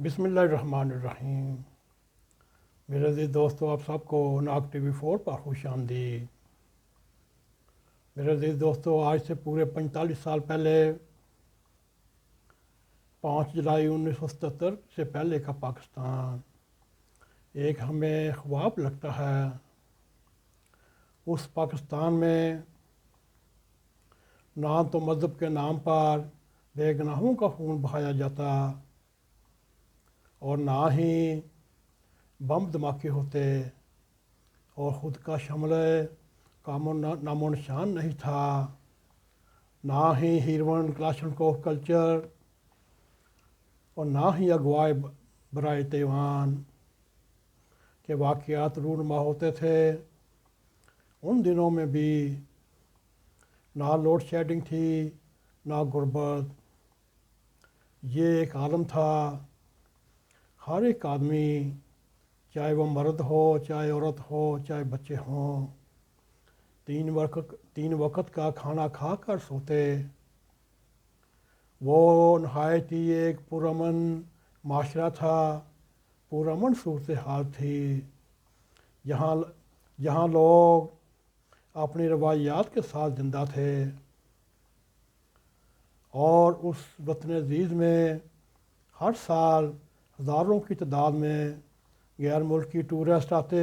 بسم اللہ الرحمن الرحیم۔ میرے عزیز دوستو، آپ سب کو ناگ TV 4 پر خوش آمدید۔ میرے عزیز دوستو، آج سے پورے 45 سال پہلے 5 جولائی 1977 سے پہلے کا پاکستان ایک ہمیں خواب لگتا ہے۔ اس پاکستان میں نہ تو مذہب کے نام پر بے گناہوں کا خون بہایا جاتا اور نہ ہی بم دھماکے ہوتے، اور خود کا حملے کا نام و نشان نہیں تھا، نہ ہی ہیروئن کلاشنکوف کلچر اور نہ ہی اغوائے برائے تیوان کے واقعات رونما ہوتے تھے۔ ان دنوں میں بھی نہ لوڈ شیڈنگ تھی، نہ غربت۔ یہ ایک عالم تھا، ہر ایک آدمی، چاہے وہ مرد ہو، چاہے عورت ہو، چاہے بچے ہوں، تین وقت کا کھانا کھا کر سوتے۔ وہ نہایت ہی ایک پرامن معاشرہ تھا، پرامن صورتحال تھی، جہاں لوگ اپنی روایات کے ساتھ زندہ تھے۔ اور اس وطن عزیز میں ہر سال ہزاروں کی تعداد میں غیر ملکی ٹورسٹ آتے،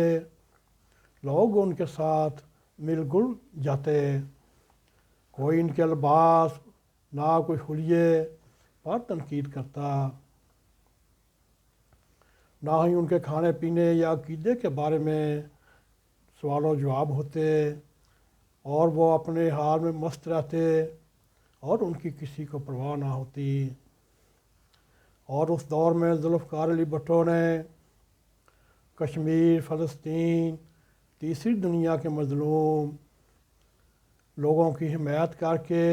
لوگ ان کے ساتھ مل گل جاتے۔ کوئی ان کے لباس، نہ کوئی حلیے پر تنقید کرتا، نہ ہی ان کے کھانے پینے یا عقیدے کے بارے میں سوال و جواب ہوتے، اور وہ اپنے حال میں مست رہتے اور ان کی کسی کو پرواہ نہ ہوتی۔ اور اس دور میں ذوالفقار علی بھٹو نے کشمیر، فلسطین، تیسری دنیا کے مظلوم لوگوں کی حمایت کر کے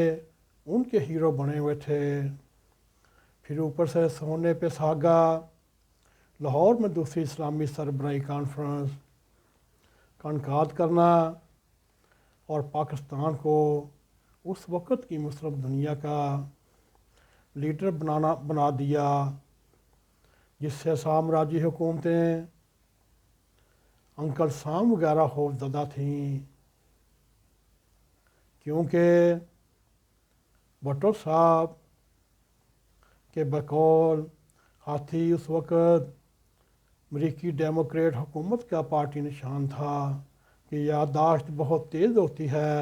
ان کے ہیرو بنے ہوئے تھے۔ پھر اوپر سے سونے پہ سہاگا لاہور میں دوسری اسلامی سربراہی کانفرنس کا انعقاد کرنا اور پاکستان کو اس وقت کی مسلم دنیا کا لیڈر بنا دیا، جس سے سامراجی حکومتیں انکل سام وغیرہ خوفزدہ تھیں، کیونکہ بھٹو صاحب کے بقول ہاتھی اس وقت امریکی ڈیموکریٹ حکومت کا پارٹی نشان تھا کہ یادداشت بہت تیز ہوتی ہے۔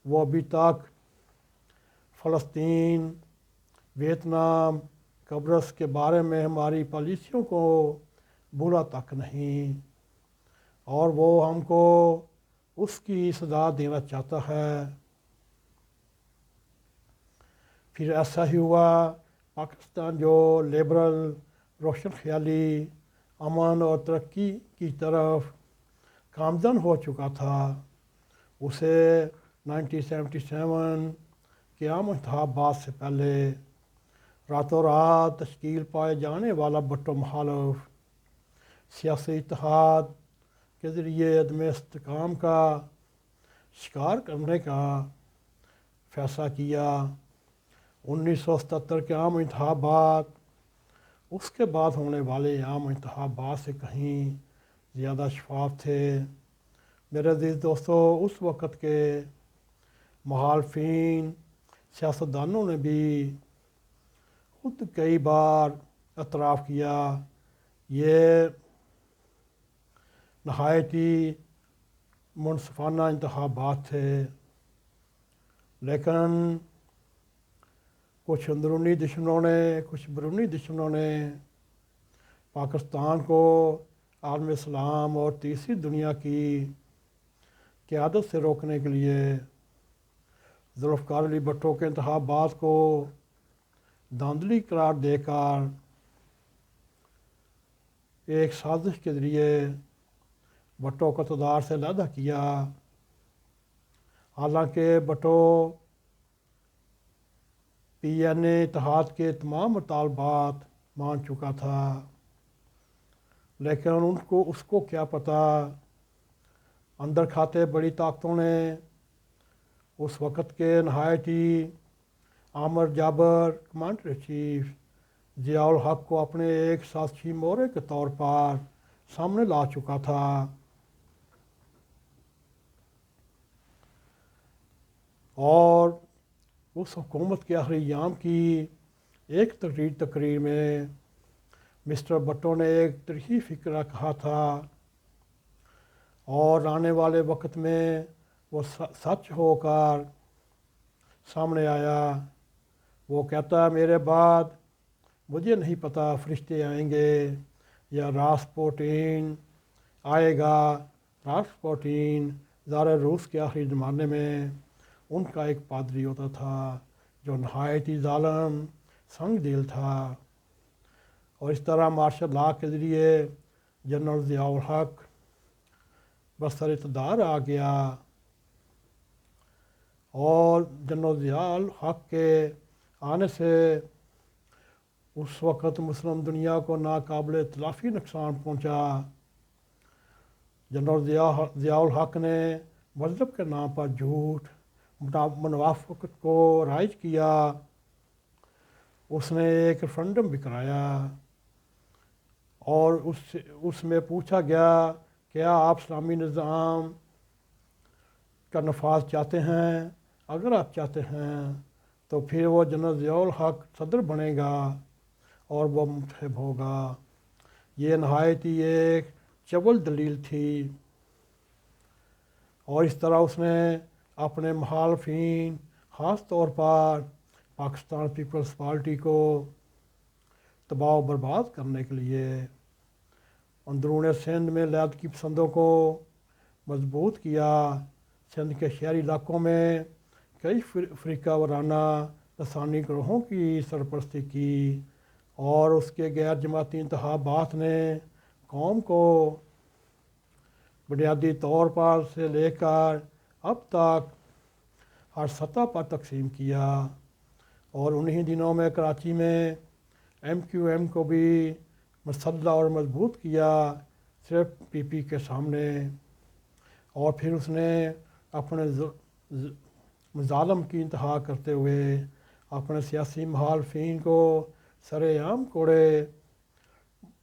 وہ ابھی تک فلسطین، ویتنام، قبرص کے بارے میں ہماری پالیسیوں کو بھولا تک نہیں، اور وہ ہم کو اس کی سزا دینا چاہتا ہے۔ پھر ایسا ہی ہوا، پاکستان جو لبرل، روشن خیالی، امن اور ترقی کی طرف گامزن ہو چکا تھا، اسے 1977 کے عام انتخابات سے پہلے راتوں رات تشکیل پائے جانے والا بھٹو مخالف سیاسی اتحاد کے ذریعے عدم استحکام کا شکار کرنے کا فیصلہ کیا۔ 1977 کے عام انتخابات اس کے بعد ہونے والے عام انتخابات سے کہیں زیادہ شفاف تھے۔ میرے عزیز دوستو، اس وقت کے مخالفین، سیاستدانوں نے بھی خود کئی بار اعتراف کیا، یہ نہایت ہی منصفانہ انتخابات تھے، لیکن کچھ اندرونی دشمنوں نے، کچھ بیرونی دشمنوں نے پاکستان کو عالم اسلام اور تیسری دنیا کی قیادت سے روکنے کے لیے ذوالفقار علی بھٹو کے انتخابات کو دھاندلی قرار دے کر ایک سازش کے ذریعے بھٹو کو اقتدار سے علیحدہ کیا۔ حالانکہ بھٹو PN اتحاد کے تمام مطالبات مان چکا تھا، لیکن اس کو کیا پتہ، اندر کھاتے بڑی طاقتوں نے اس وقت کے نہایت ہی آمر جابر کمانڈر چیف ضیاء الحق کو اپنے ایک ساتھی مورے کے طور پر سامنے لا چکا تھا۔ اور اس حکومت کے آخری ایام کی ایک تقریر میں مسٹر بھٹو نے ایک ترقی فکرہ کہا تھا، اور آنے والے وقت میں وہ سچ ہو کر سامنے آیا۔ وہ کہتا ہے میرے بعد مجھے نہیں پتہ فرشتے آئیں گے یا راسپوٹین آئے گا۔ راسپوٹین زار روس کے آخری زمانے میں ان کا ایک پادری ہوتا تھا جو نہایت ہی ظالم سنگ دل تھا، اور اس طرح مارشل لا کے ذریعے جنرل ضیاء الحق بسر اقتدار آ گیا، اور جنرل ضیاء الحق کے آنے سے اس وقت مسلم دنیا کو ناقابل تلافی نقصان پہنچا۔ جنرل ضیاء الحق نے مذہب کے نام پر جھوٹ منافقت کو رائج کیا۔ اس نے ایک ریفرنڈم بھی کرایا، اور اس میں پوچھا گیا کیا آپ اسلامی نظام کا نفاذ چاہتے ہیں؟ اگر آپ چاہتے ہیں تو پھر وہ جنرل ضیاء الحق صدر بنے گا اور وہ منتخب ہوگا۔ یہ نہایت ہی ایک چول دلیل تھی، اور اس طرح اس نے اپنے مخالفین خاص طور پر پاکستان پیپلز پارٹی کو تباہ و برباد کرنے کے لیے اندرون سندھ میں علیحدگی پسندوں کو مضبوط کیا۔ سندھ کے شہری علاقوں میں کئی فرقہ وارانہ لسانی گروہوں کی سرپرستی کی، اور اس کے غیر جماعتی انتخابات نے قوم کو بنیادی طور پر سے لے کر اب تک ہر سطح پر تقسیم کیا، اور انہی دنوں میں کراچی میں MQM کو بھی مسلح اور مضبوط کیا، صرف PP کے سامنے۔ اور پھر اس نے اپنے مظالم کی انتہا کرتے ہوئے اپنے سیاسی مخالفین کو سر عام کوڑے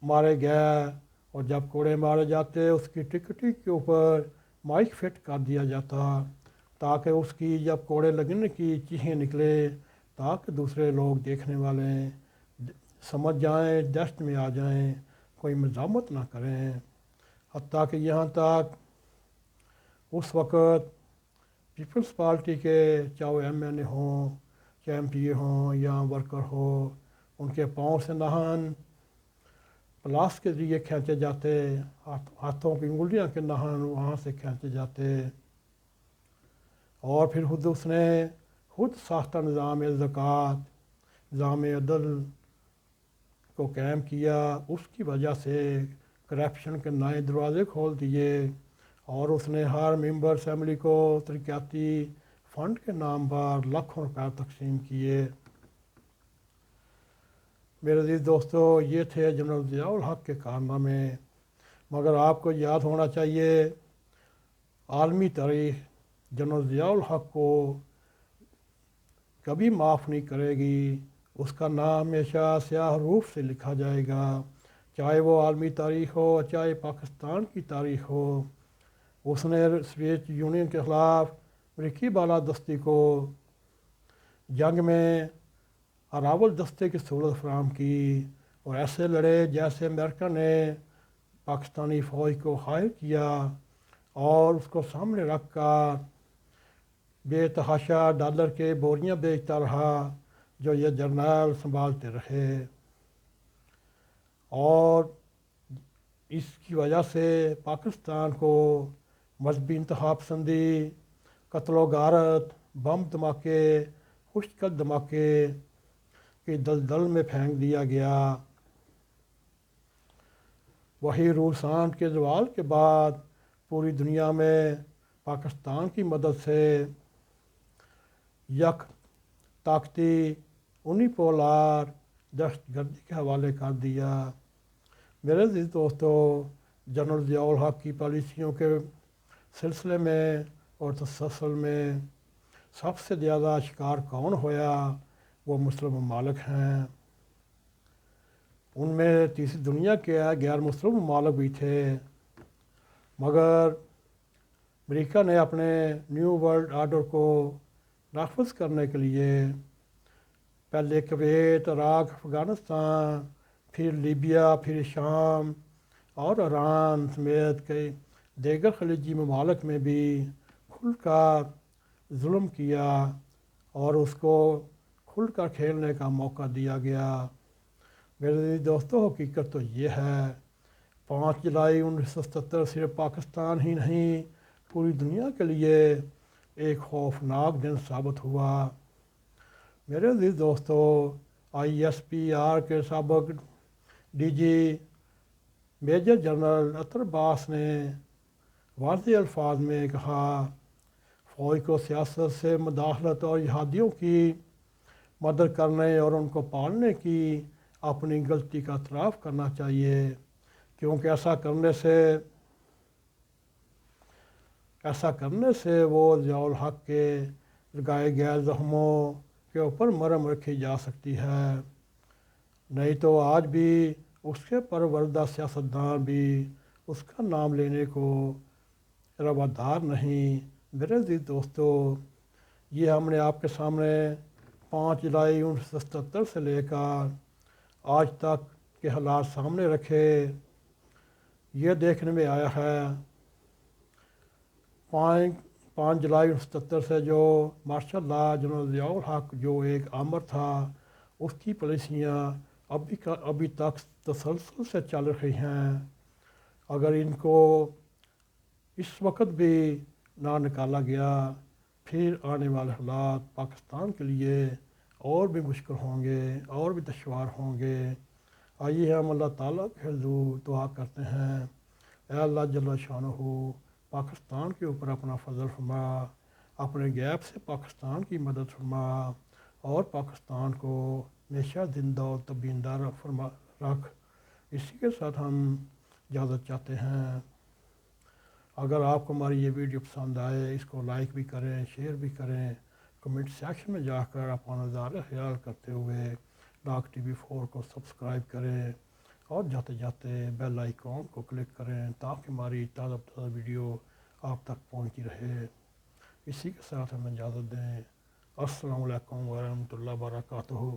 مارے گئے، اور جب کوڑے مارے جاتے اس کی ٹکٹی کے اوپر مائک فٹ کر دیا جاتا تاکہ اس کی جب کوڑے لگنے کی چیخیں نکلے تاکہ دوسرے لوگ دیکھنے والے سمجھ جائیں، دہشت میں آ جائیں، کوئی مزاحمت نہ کریں۔ حتیٰ کہ یہاں تک اس وقت پیپلز پارٹی کے چاہے وہ MNA ہوں، چاہے MPA ہوں یا ورکر ہو، ان کے پاؤں سے نہن پلاس کے ذریعے کھینچے جاتے، ہاتھوں کی انگلیاں کے نہن وہاں سے کھینچے جاتے، اور پھر خود اس نے خود ساختہ نظام زکوٰۃ، نظام عدل کو قائم کیا۔ اس کی وجہ سے کرپشن کے نئے دروازے کھول دیے، اور اس نے ہر ممبر اسمبلی کو ترقیاتی فنڈ کے نام پر لاکھوں روپے تقسیم کیے۔ میرے عزیز دوستو، یہ تھے جنرل ضیاء الحق کے کارنامے، مگر آپ کو یاد ہونا چاہیے عالمی تاریخ جنرل ضیاء الحق کو کبھی معاف نہیں کرے گی۔ اس کا نام ہمیشہ سیاہ حروف سے لکھا جائے گا، چاہے وہ عالمی تاریخ ہو چاہے پاکستان کی تاریخ ہو۔ اس نے سوویت یونین کے خلاف امریکی بالادستی کو جنگ میں اراول دستے کی سہولت فراہم کی، اور ایسے لڑے جیسے امریکہ نے پاکستانی فوج کو ہائر کیا، اور اس کو سامنے رکھ کر بے تحاشا ڈالر کے بوریاں بیچتا رہا جو یہ جرنیل سنبھالتے رہے، اور اس کی وجہ سے پاکستان کو مذہبی انتہا پسندی، قتل و غارت، بم دھماکے، خشکل دھماکے کی دلدل میں پھینک دیا گیا۔ وہی روسان کے زوال کے بعد پوری دنیا میں پاکستان کی مدد سے یک طاقتی یونیپولار دہشت گردی کے حوالے کر دیا۔ میرے عزیز دوستو، جنرل ضیاء الحق کی پالیسیوں کے سلسلے میں اور تسلسل میں سب سے زیادہ شکار کون ہویا؟ وہ مسلم ممالک ہیں۔ ان میں تیسری دنیا کے غیر مسلم ممالک بھی تھے، مگر امریکہ نے اپنے نیو ورلڈ آرڈر کو نافذ کرنے کے لیے پہلے کویت، عراق، افغانستان، پھر لیبیا، پھر شام اور ایران سمیت کئی دیگر خلیجی ممالک میں بھی کھل کر ظلم کیا اور اس کو کھل کر کھیلنے کا موقع دیا گیا۔ میرے عزیز دوستو، حقیقت تو یہ ہے 5 جولائی 1977 صرف پاکستان ہی نہیں پوری دنیا کے لیے ایک خوفناک دن ثابت ہوا۔ میرے عزیز دوستو، ISPR کے سابق DG میجر جنرل اطہر عباس نے واضح الفاظ میں کہا، فوج کو سیاست سے مداخلت اور جہادیوں کی مدد کرنے اور ان کو پالنے کی اپنی غلطی کا اعتراف کرنا چاہیے، کیونکہ ایسا کرنے سے وہ ضیاء الحق کے لگائے گئے زخموں کے اوپر مرہم رکھی جا سکتی ہے، نہیں تو آج بھی اس کے پروردہ سیاستدان بھی اس کا نام لینے کو روادار نہیں۔ میرے عزیز دوستو، یہ ہم نے آپ کے سامنے 5 جولائی 1977 سے لے کر آج تک کے حالات سامنے رکھے۔ یہ دیکھنے میں آیا ہے 5 جولائی 1977 سے جو ماشاء اللہ جنرل ضیاء الحق جو ایک آمر تھا، اس کی پالیسیاں ابھی تک تسلسل سے چل رہی ہیں۔ اگر ان کو اس وقت بھی نہ نکالا گیا، پھر آنے والے حالات پاکستان کے لیے اور بھی مشکل ہوں گے، اور بھی دشوار ہوں گے۔ آئیے ہم اللہ تعالیٰ کے حضور دعا کرتے ہیں، اے اللہ جل شانہ، پاکستان کے اوپر اپنا فضل فرما، اپنے غیب سے پاکستان کی مدد فرما اور پاکستان کو ہمیشہ زندہ و تبیندہ رکھ۔ اسی کے ساتھ ہم اجازت چاہتے ہیں۔ اگر آپ کو ہماری یہ ویڈیو پسند آئے، اس کو لائک بھی کریں، شیئر بھی کریں، کمنٹ سیکشن میں جا کر اپنا نظارہ خیال کرتے ہوئے ڈاک TV 4 کو سبسکرائب کریں اور جاتے جاتے بیل آئیکن کو کلک کریں تاکہ ہماری تازہ ویڈیو آپ تک پہنچتی رہے۔ اسی کے ساتھ ہمیں اجازت دیں۔ السلام علیکم ورحمۃ اللہ وبرکاتہ۔